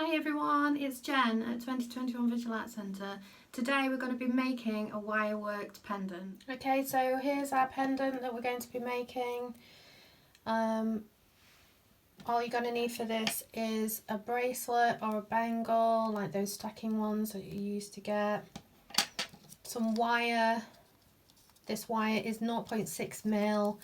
Hi everyone, it's Jen at 2021 Visual Arts Centre. Today we're going to be making a wire-worked pendant. Okay, so here's our pendant that we're going to be making. All you're going to need for this is a bracelet or a bangle, like those stacking ones that you used to get. Some wire. This wire is 0.6mm.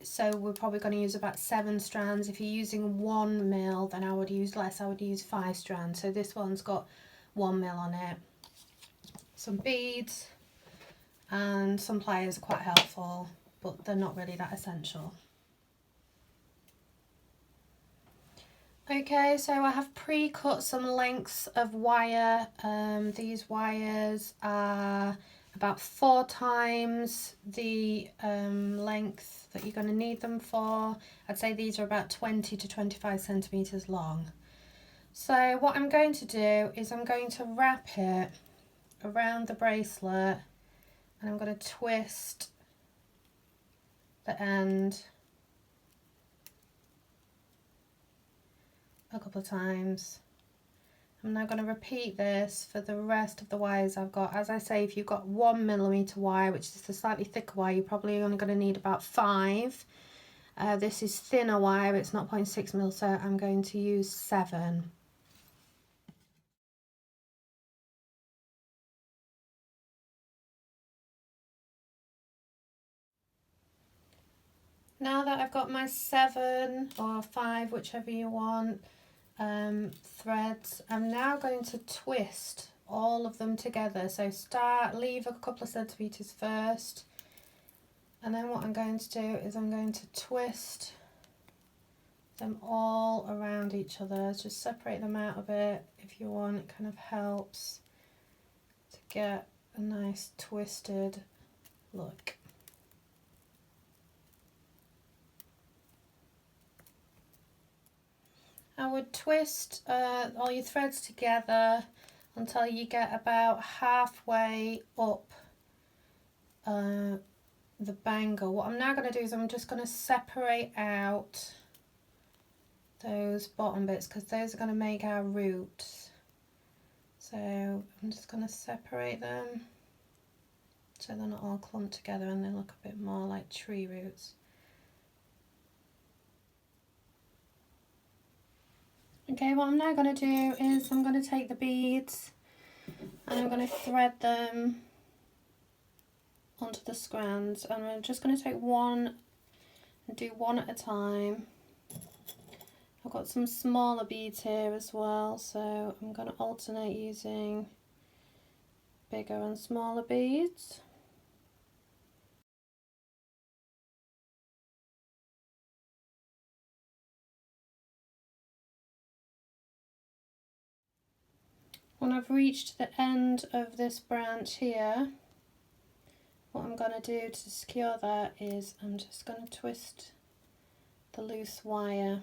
So we're probably going to use about 7 strands. If you're using 1mm, then I would use less. I would use 5 strands. So this one's got 1mm on it. Some beads and some pliers are quite helpful, but they're not really that essential. Okay, so I have pre-cut some lengths of wire. These wires are about 4 times the length that you're going to need them for. I'd say these are about 20 to 25 centimetres long. So what I'm going to do is I'm going to wrap it around the bracelet and I'm going to twist the end a couple of times. I'm now going to repeat this for the rest of the wires I've got. As I say, if you've got 1mm wire, which is the slightly thicker wire, you're probably only going to need about 5. This is thinner wire, it's 0.6mm, so I'm going to use 7. Now that I've got my 7 or 5, whichever you want, threads, I'm now going to twist all of them together. So leave a couple of centimetres first, and then what I'm going to do is I'm going to twist them all around each other. Just separate them out a bit if you want. It kind of helps to get a nice twisted look. I would twist all your threads together until you get about halfway up the bangle. What I'm now going to do is I'm just going to separate out those bottom bits because those are going to make our roots. So I'm just going to separate them so they're not all clumped together and they look a bit more like tree roots. Okay, what I'm now going to do is I'm going to take the beads and I'm going to thread them onto the strands, and I'm just going to take one and do one at a time. I've got some smaller beads here as well, so I'm going to alternate using bigger and smaller beads. When I've reached the end of this branch here, what I'm going to do to secure that is I'm just going to twist the loose wire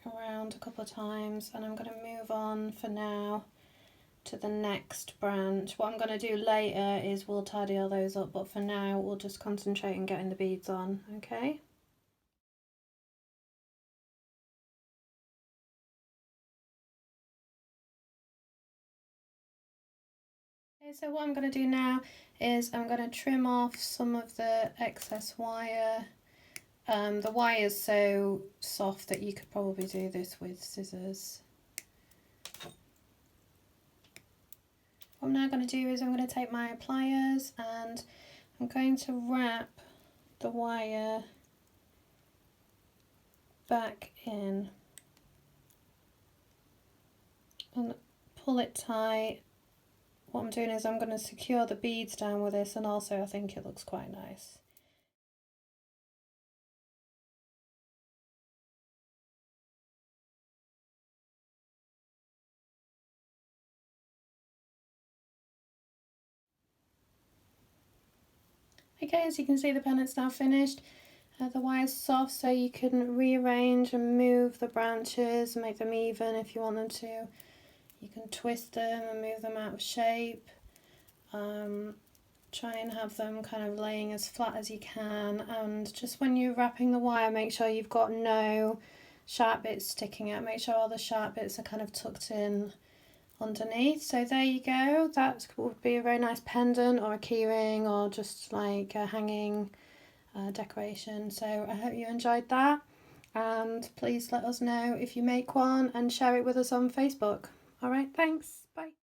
around a couple of times, and I'm going to move on for now to the next branch. What I'm going to do later is we'll tidy all those up, but for now we'll just concentrate on getting the beads on, okay? Okay, so what I'm going to do now is I'm going to trim off some of the excess wire. The wire is so soft that you could probably do this with scissors. What I'm now going to do is I'm going to take my pliers and I'm going to wrap the wire back in and pull it tight. What I'm doing is I'm going to secure the beads down with this, and also I think it looks quite nice. Okay, as you can see, the pendant's now finished. The wire's soft, so you can rearrange and move the branches and make them even if you want them to. You can twist them and move them out of shape. Try and have them kind of laying as flat as you can, and just when you're wrapping the wire, make sure you've got no sharp bits sticking out. Make sure all the sharp bits are kind of tucked in underneath. So there you go. That would be a very nice pendant or a keyring or just like a hanging decoration. So I hope you enjoyed that, and please let us know if you make one and share it with us on Facebook. All right, thanks. Bye.